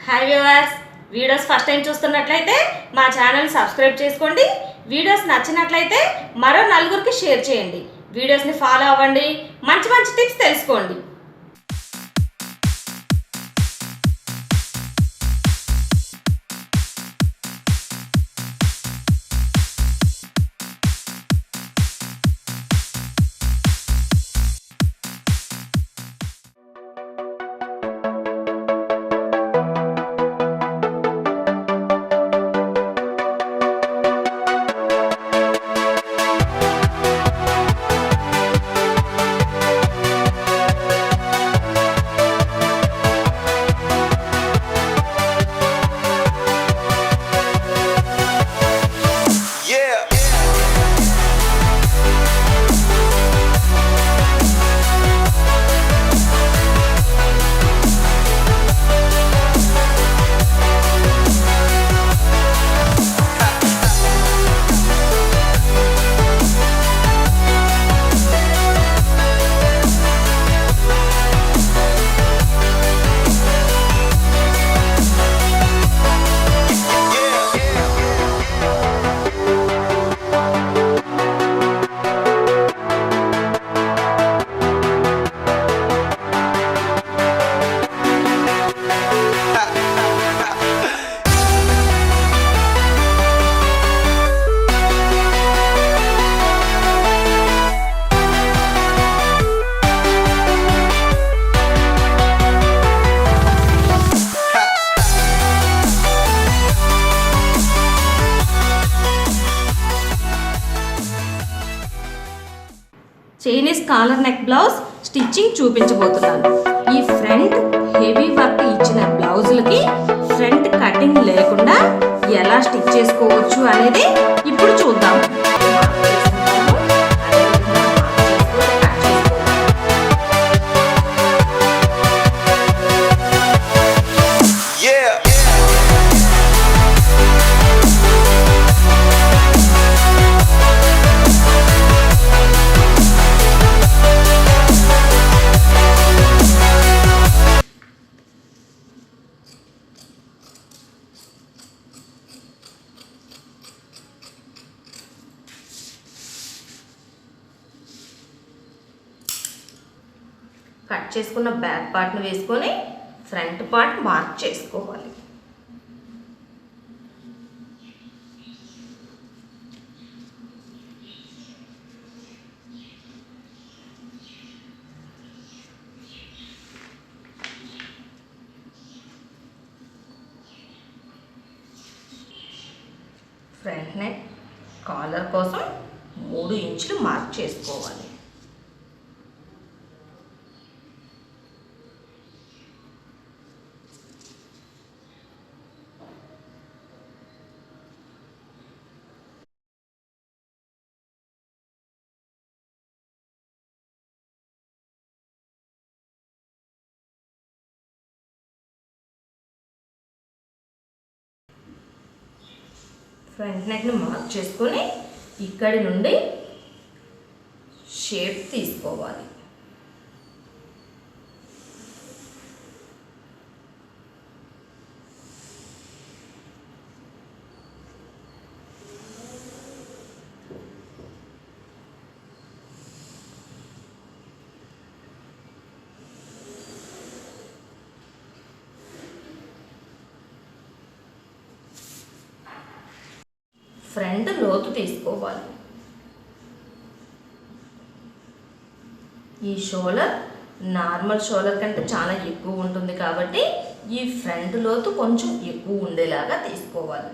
Hi viewers, videos first time చూస్తున్నట్లయితే మా channel subscribe చేసుకోండి. వీడియోస్ నచ్చినట్లయితే మరో నలుగురికి షేర్ చేయండి. వీడియోస్ని ఫాలో అవ్వండి, మంచి మంచి టిప్స్ తెలుసుకోండి. Chinese collar neck blouse stitching చూపించబోతున్నాను. ఈ ఫ్రంట్ హెవీ వర్క్ ఇచ్చిన బ్లౌజులకి ఫ్రంట్ కటింగ్ లేకుండా ఎలా స్టిచ్ చేసుకోవచ్చు అనేది ఇప్పుడు చూద్దాం. కట్ చేసుకున్న బ్యాక్ పార్ట్ని వేసుకొని ఫ్రంట్ పార్ట్ మార్క్ చేసుకోవాలి. ఫ్రంట్ నెక్ కాలర్ కోసం 3 ఇంచులు మార్క్ చేసుకోవాలి. ఫ్రంట్ నెక్ని మార్క్ చేసుకొని ఇక్కడి నుండి షేప్ తీసుకోవాలి. ఫ్రంట్ లోతు తీసుకోవాలి. ఈ షోల్డర్ నార్మల్ షోల్డర్ కంటే చాలా ఎక్కువ ఉంటుంది కాబట్టి ఈ ఫ్రంట్ లోతు కొంచెం ఎక్కువ ఉండేలాగా తీసుకోవాలి.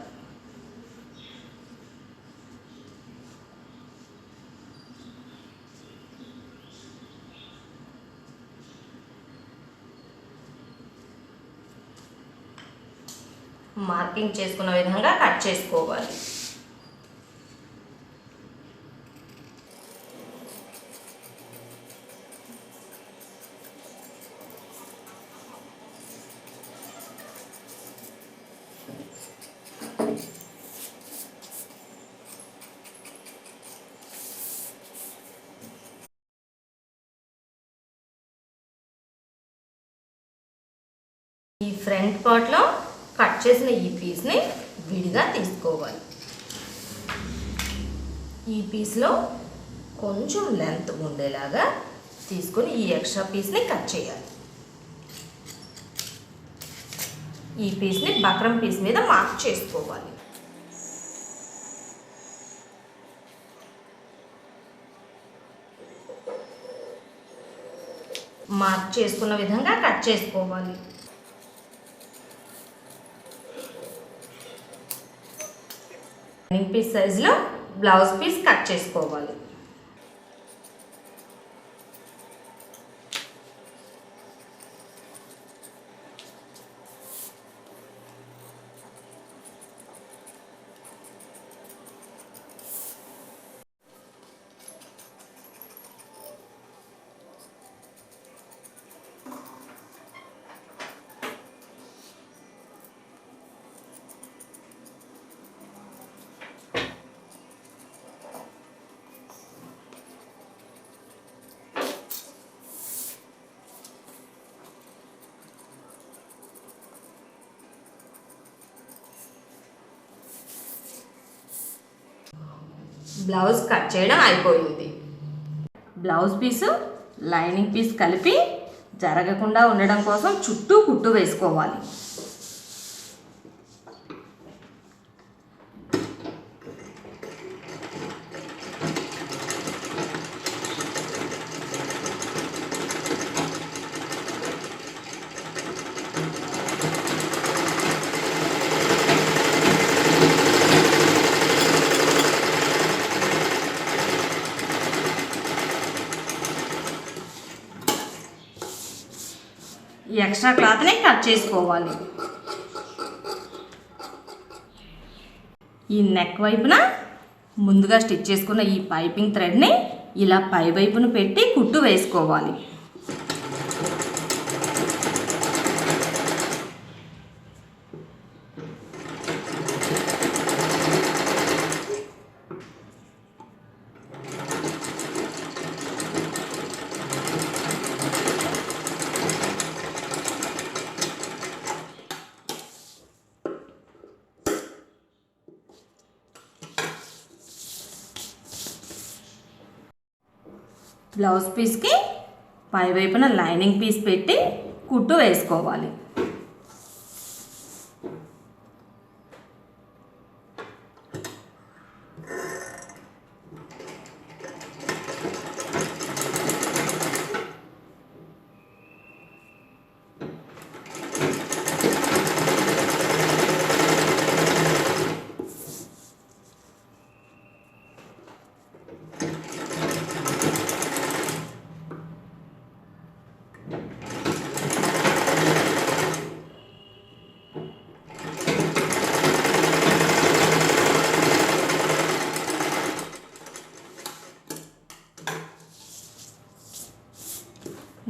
మార్కింగ్ చేసుకున్న విధంగా కట్ చేసుకోవాలి. ఈ ఫ్రంట్ పార్ట్లో కట్ చేసిన ఈ పీస్ని విడిగా తీసుకోవాలి. ఈ పీస్లో కొంచెం లెంత్ ఉండేలాగా తీసుకొని ఈ ఎక్స్ట్రా పీస్ని కట్ చేయాలి. ఈ పీస్ని బక్రం పీస్ మీద మార్క్ చేసుకోవాలి. మార్క్ చేసుకున్న విధంగా కట్ చేసుకోవాలి. లైనింగ్ పీస్ సైజులో బ్లౌజ్ పీస్ కట్ చేసుకోవాలి. బ్లౌజ్ కట్ చేయడం అయిపోయింది. బ్లౌజ్ పీసు లైనింగ్ పీస్ కలిపి జరగకుండా ఉండడం కోసం చుట్టూ కుట్టు వేసుకోవాలి. ఈ ఎక్స్ట్రా క్లాత్ని కట్ చేసుకోవాలి. ఈ నెక్ వైపున ముందుగా స్టిచ్ చేసుకున్న ఈ పైపింగ్ థ్రెడ్ని ఇలా పై వైపున పెట్టి కుట్టు వేసుకోవాలి. బ్లౌజ్ పీస్కి పై వైపున లైనింగ్ పీస్ పెట్టి కుట్టు వేసుకోవాలి.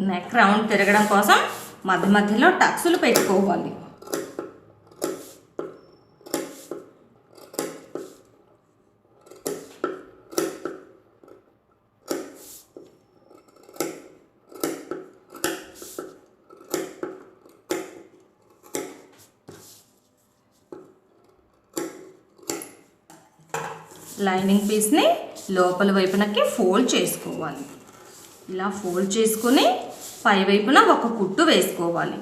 నెక్ రౌండ్ తిరగడం కోసం మధ్య మధ్యలో టక్స్లు పెట్టుకోవాలి. లైనింగ్ పీస్ని లోపల వైపునకి ఫోల్డ్ చేసుకోవాలి. ఇలా ఫోల్డ్ చేసుకుని పై వైపున ఒక కుట్టు వేసుకోవాలి.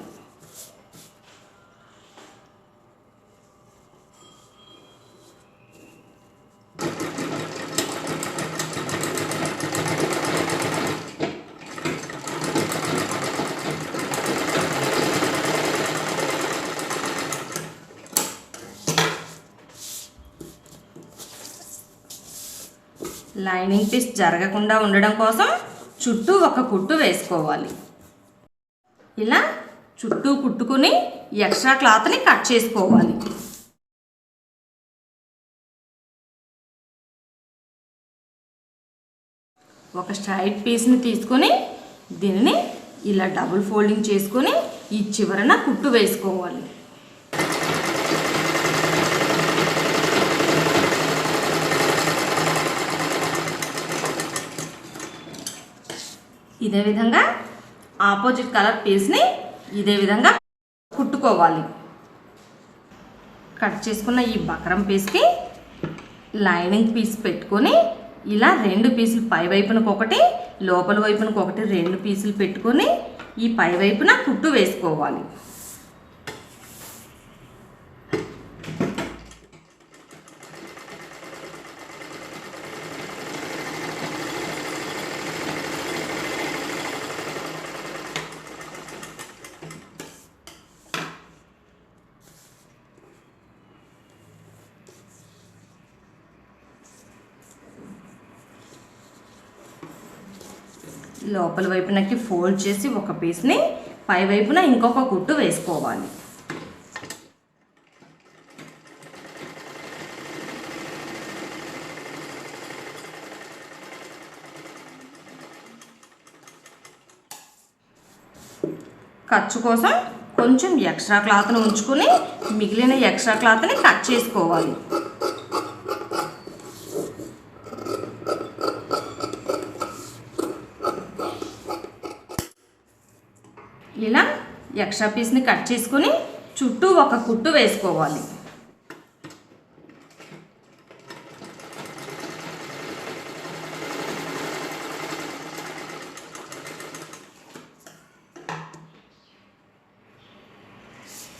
లైనింగ్ పీస్ జరగకుండా ఉండడం కోసం చుట్టూ ఒక కుట్టు వేసుకోవాలి. ఇలా చుట్టూ కుట్టుకుని ఎక్స్ట్రా క్లాత్ని కట్ చేసుకోవాలి. ఒక స్ట్రైట్ పీస్ని తీసుకొని దీనిని ఇలా డబుల్ ఫోల్డింగ్ చేసుకొని ఈ చివరన కుట్టు వేసుకోవాలి. ఇదే విధంగా ఆపోజిట్ కలర్ పీస్ని ఇదే విధంగా కుట్టు కుట్టుకోవాలి. కట్ చేసుకున్న ఈ బక్రం పీస్కి లైనింగ్ పీస్ పెట్టుకొని ఇలా 2 పీసులు పై వైపునకు ఒకటి లోపల వైపునకు ఒకటి 2 పీసులు పెట్టుకొని ఈ పై వైపున కుట్టు వేసుకోవాలి. లోపల వైపునకి ఫోల్డ్ చేసి ఒక పీస్ని పై వైపున ఇంకొక కుట్టు వేసుకోవాలి. ఖర్చు కోసం కొంచెం ఎక్స్ట్రా క్లాత్ను ఉంచుకొని మిగిలిన ఎక్స్ట్రా క్లాత్ని కట్ చేసుకోవాలి. ఇలా ఎక్స్ట్రా పీస్ని కట్ చేసుకొని చుట్టూ ఒక కుట్టు వేసుకోవాలి.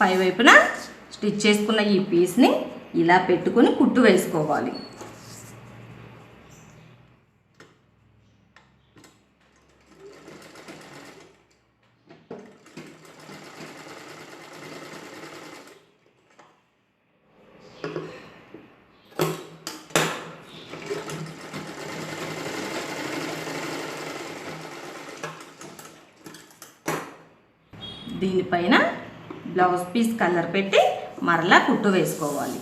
పై వైపున స్టిచ్ చేసుకున్న ఈ పీస్ని ఇలా పెట్టుకొని కుట్టు వేసుకోవాలి. దీనిపైన బ్లౌజ్ పీస్ కలర్ పెట్టి మరలా కుట్టు వేసుకోవాలి.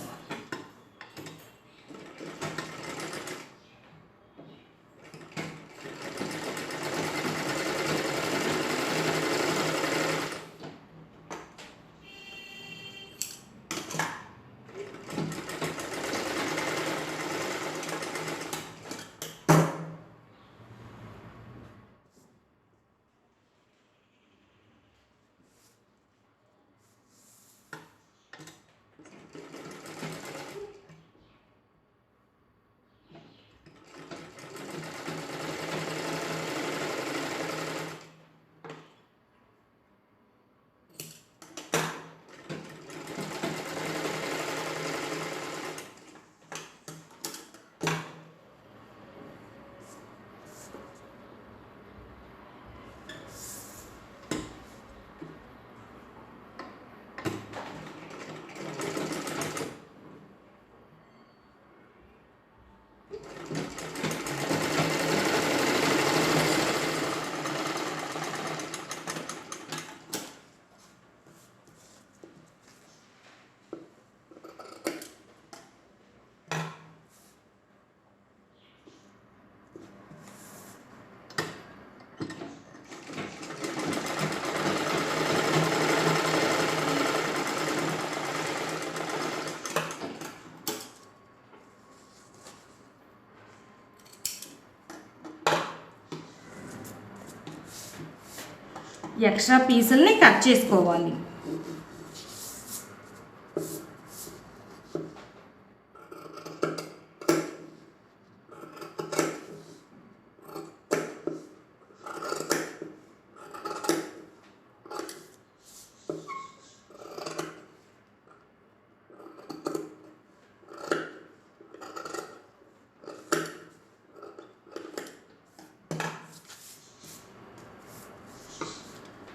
ఎక్స్ట్రా పీసుల్ని కట్ చేసుకోవాలి.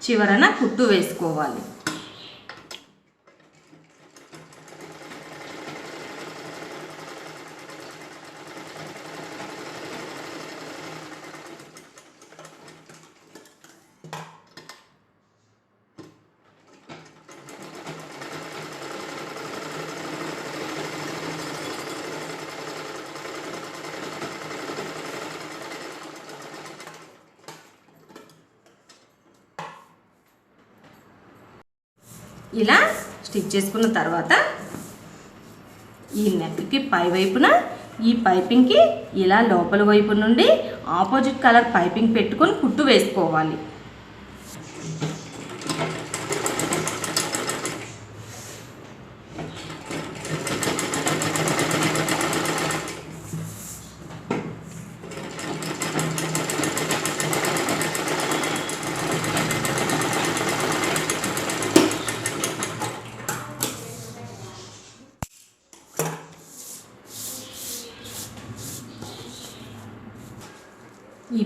చివరన కుట్టు వేసుకోవాలి. ఇలా స్టిచ్ చేసుకున్న తర్వాత ఈ నెక్కి పై వైపున ఈ పైపింగ్కి ఇలా లోపల వైపు నుండి ఆపోజిట్ కలర్ పైపింగ్ పెట్టుకొని కుట్టు వేసుకోవాలి.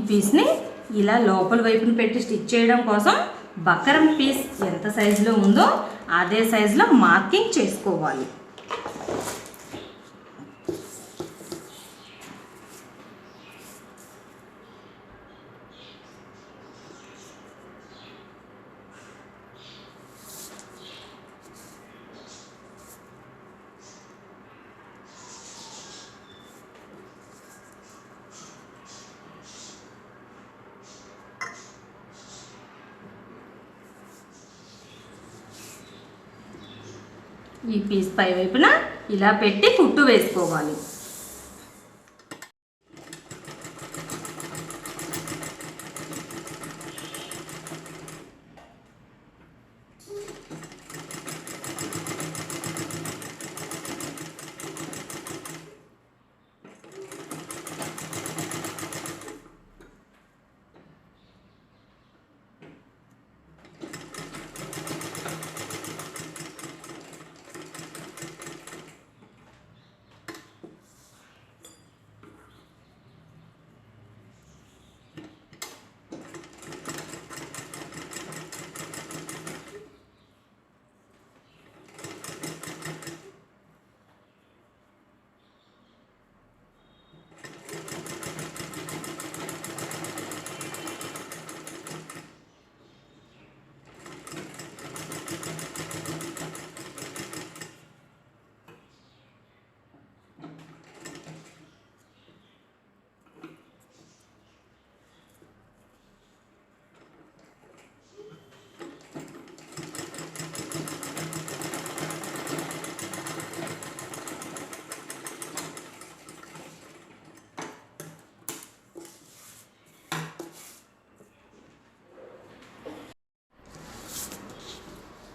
పీస్ని ఇలా లోపల వైపున పెట్టి స్టిచ్ చేయడం కోసం బకరం పీస్ ఎంత సైజులో ఉందో అదే సైజులో మార్కింగ్ చేసుకోవాలి. ఈ పీస్ పై వైపున ఇలా పెట్టి కుట్టు వేసుకోవాలి.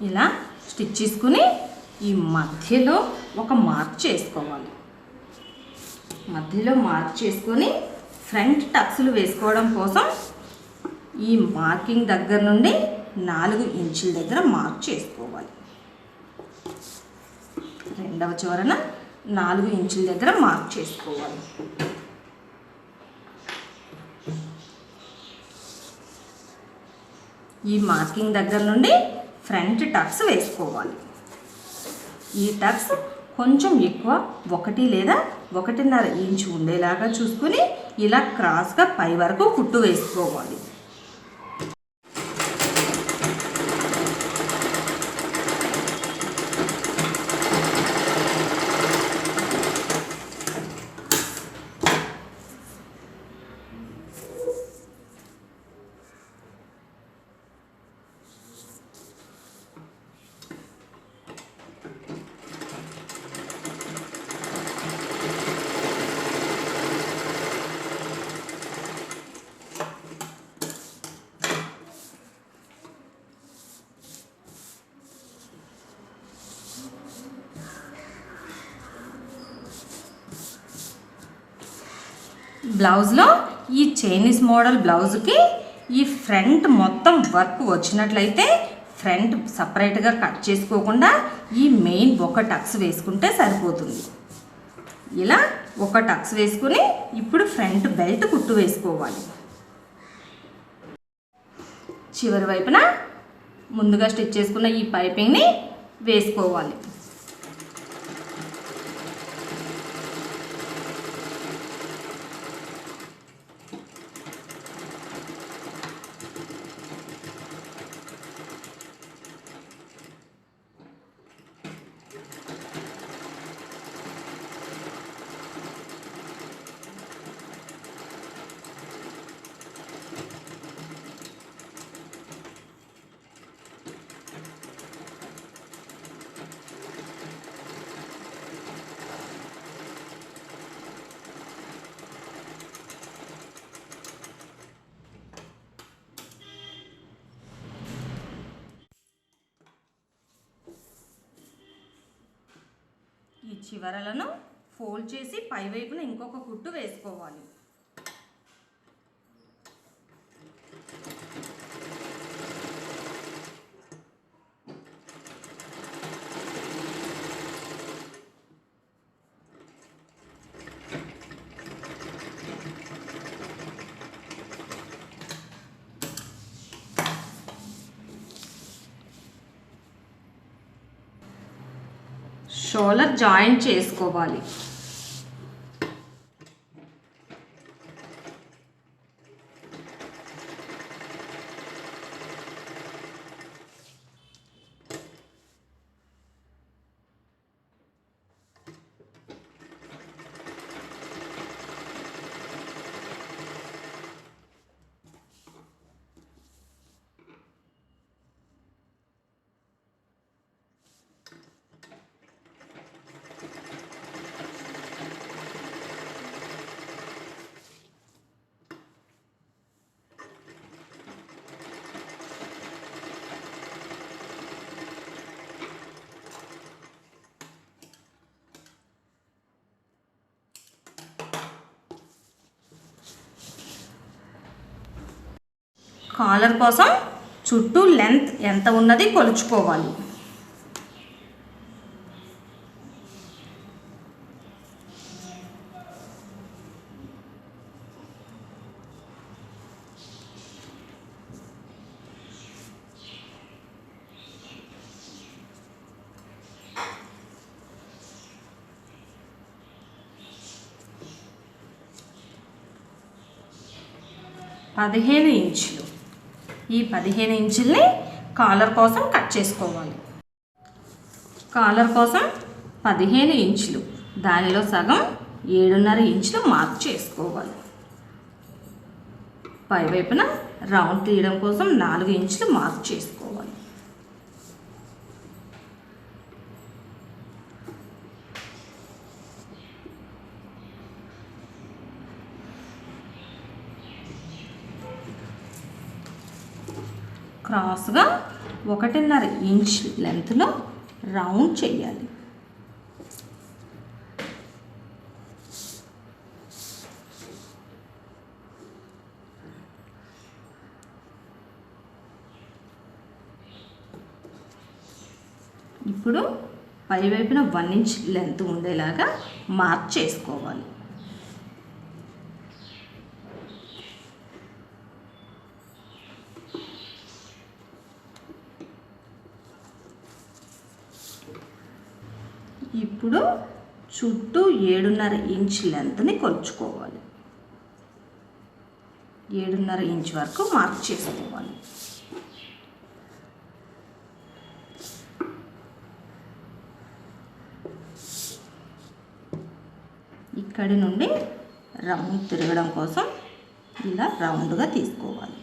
ఇలా స్టిచ్ చేసుకుని ఈ మధ్యలో ఒక మార్క్ చేసుకోవాలి. మధ్యలో మార్క్ చేసుకొని ఫ్రంట్ టక్స్లు వేసుకోవడం కోసం ఈ మార్కింగ్ దగ్గర నుండి 4 ఇంచుల దగ్గర మార్క్ చేసుకోవాలి. రెండవ చివరన 4 ఇంచుల దగ్గర మార్క్ చేసుకోవాలి. ఈ మార్కింగ్ దగ్గర నుండి ఫ్రంట్ టక్స్ వేసుకోవాలి. ఈ టక్స్ కొంచెం ఎక్కువ 1 లేదా 1.5 ఇంచు ఉండేలాగా చూసుకుని ఇలా క్రాస్గా పై వరకు కుట్టు వేసుకోవాలి. బ్లౌజ్లో ఈ చైనీస్ మోడల్ బ్లౌజ్కి ఈ ఫ్రంట్ మొత్తం వర్క్ వచ్చినట్లయితే ఫ్రంట్ సపరేట్గా కట్ చేసుకోకుండా ఈ మెయిన్ ఒక టక్స్ వేసుకుంటే సరిపోతుంది. ఇలా ఒక టక్స్ వేసుకుని ఇప్పుడు ఫ్రంట్ బెల్ట్ కుట్టు వేసుకోవాలి. చివరి వైపున ముందుగా స్టిచ్ చేసుకున్న ఈ పైపింగ్ని వేసుకోవాలి. ఈ చివరలను ఫోల్డ్ చేసి పై వైపున ఇంకొక కుట్టు వేసుకోవాలి. షోల్డర్ జాయింట్ చేసుకోవాలి. కాలర్ కోసం చుట్టూ లెంత్ ఎంత ఉన్నది కొలుచుకోవాలి. పదిహేను ఇంచులు. ఈ 15 ఇంచుల్ని కాలర్ కోసం కట్ చేసుకోవాలి. కాలర్ కోసం 15 ఇంచులు, దానిలో సగం 7.5 ఇంచులు మార్క్ చేసుకోవాలి. పైవైపున రౌండ్ తీయడం కోసం 4 ఇంచులు మార్క్ చేసుకోవాలి. క్రాస్గా 1.5 ఇంచ్ లెంత్లో రౌండ్ చేయాలి. ఇప్పుడు పైవైపున 1 ఇంచ్ లెంత్ ఉండేలాగా మార్క్ చేసుకోవాలి. ఇప్పుడు చుట్టూ 7.5 ఇంచ్ లెంత్ని కొలుచుకోవాలి. 7.5 ఇంచ్ వరకు మార్క్ చేసుకోవాలి. ఇక్కడి నుండి రౌండ్ తిరగడం కోసం ఇలా రౌండ్గా తీసుకోవాలి.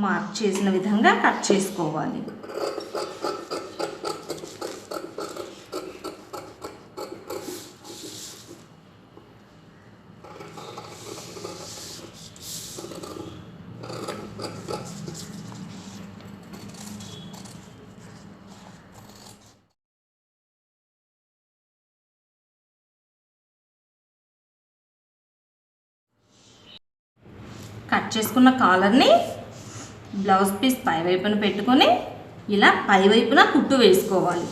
మార్క్ చేసిన విధంగా కట్ చేసుకోవాలి. కట్ చేసుకున్న కాలర్ని బ్లౌజ్ పీస్ పై వైపున పెట్టుకొని ఇలా పై వైపున కుట్టు వేసుకోవాలి.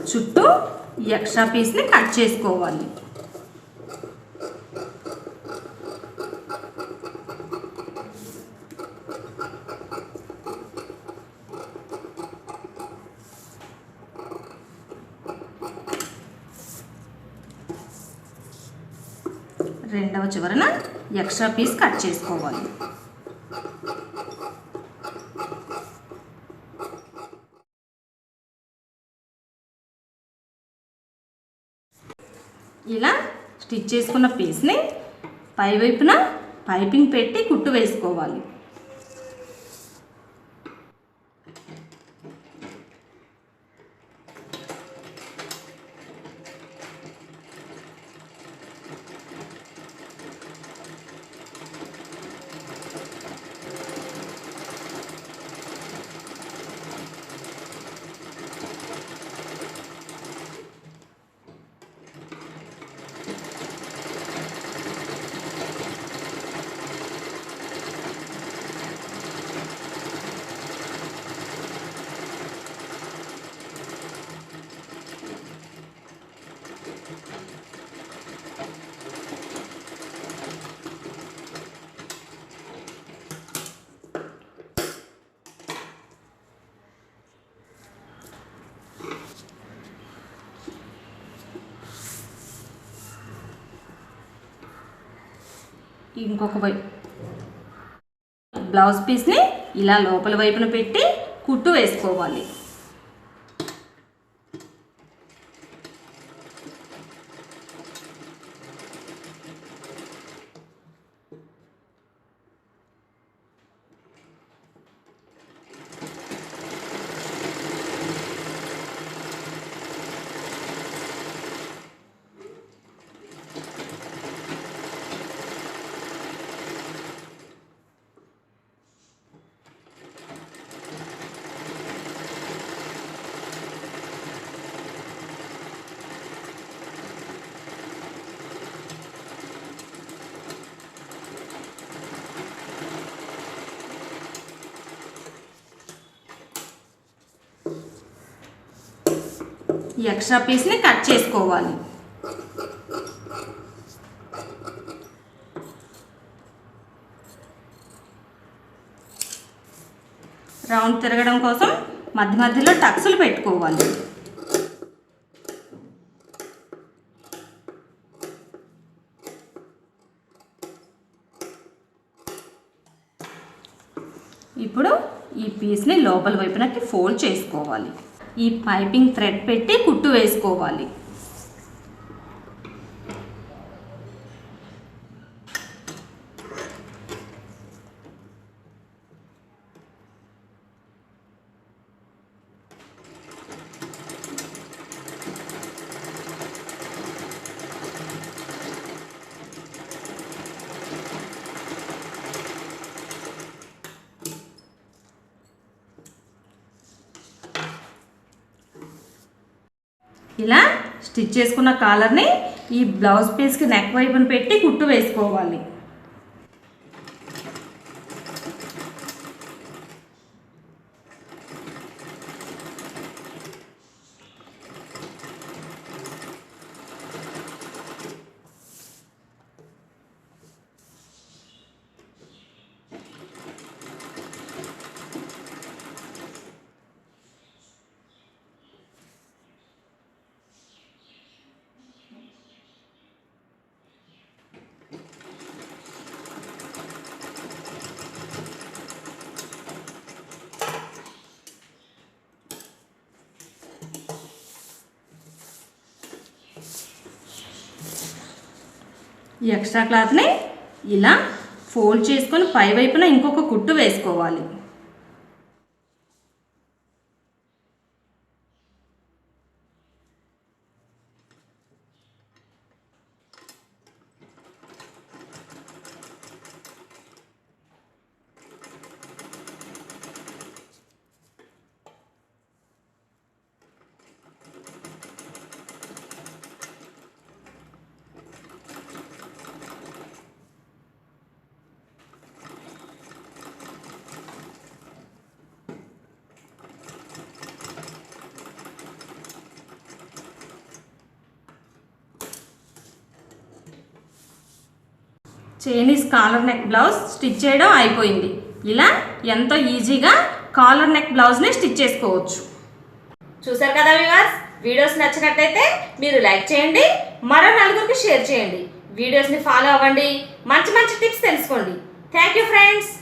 చుట్టూ ఎక్స్ట్రా పీస్ని కట్ చేసుకోవాలి. రెండవ చివరన ఎక్స్ట్రా పీస్ కట్ చేసుకోవాలి. ఇలా స్టిచ్ చేసుకున్న పీస్ని పై వైపున పైపింగ్ పెట్టి కుట్టు వేసుకోవాలి. ఇంకొక వైపు బ్లౌజ్ పీస్ని ఇలా లోపల వైపున పెట్టి కుట్టు వేసుకోవాలి. ఈ ఎక్స్ట్రా పీస్ని కట్ చేసుకోవాలి. రౌండ్ తిరగడం కోసం మధ్య మధ్యలో టక్స్లు పెట్టుకోవాలి. ఇప్పుడు ఈ పీస్ని లోపల వైపునకి ఫోల్డ్ చేసుకోవాలి. ఈ పైపింగ్ థ్రెడ్ పెట్టి కుట్టు వేసుకోవాలి. ఇలా స్టిచ్ చేసుకున్న కాలర్ని ఈ బ్లౌజ్ పీస్కి నెక్ వైపున పెట్టి కుట్టు వేసుకోవాలి. ఈ ఎక్స్ట్రా క్లాత్ని ఇలా ఫోల్డ్ చేసుకొని పై వైపున ఇంకొక కుట్టు వేసుకోవాలి. Chinese collar neck blouse stitch చేయడం అయిపోయింది. ఇలా ఎంతో ఈజీగా కాలర్ నెక్ బ్లౌజ్ని స్టిచ్ చేసుకోవచ్చు. చూసారు కదా వ్యూవర్స్, వీడియోస్ నచ్చినట్టయితే మీరు లైక్ చేయండి, మరో నలుగురికి షేర్ చేయండి, వీడియోస్ని ఫాలో అవ్వండి, మంచి మంచి టిప్స్ తెలుసుకోండి. Thank you friends.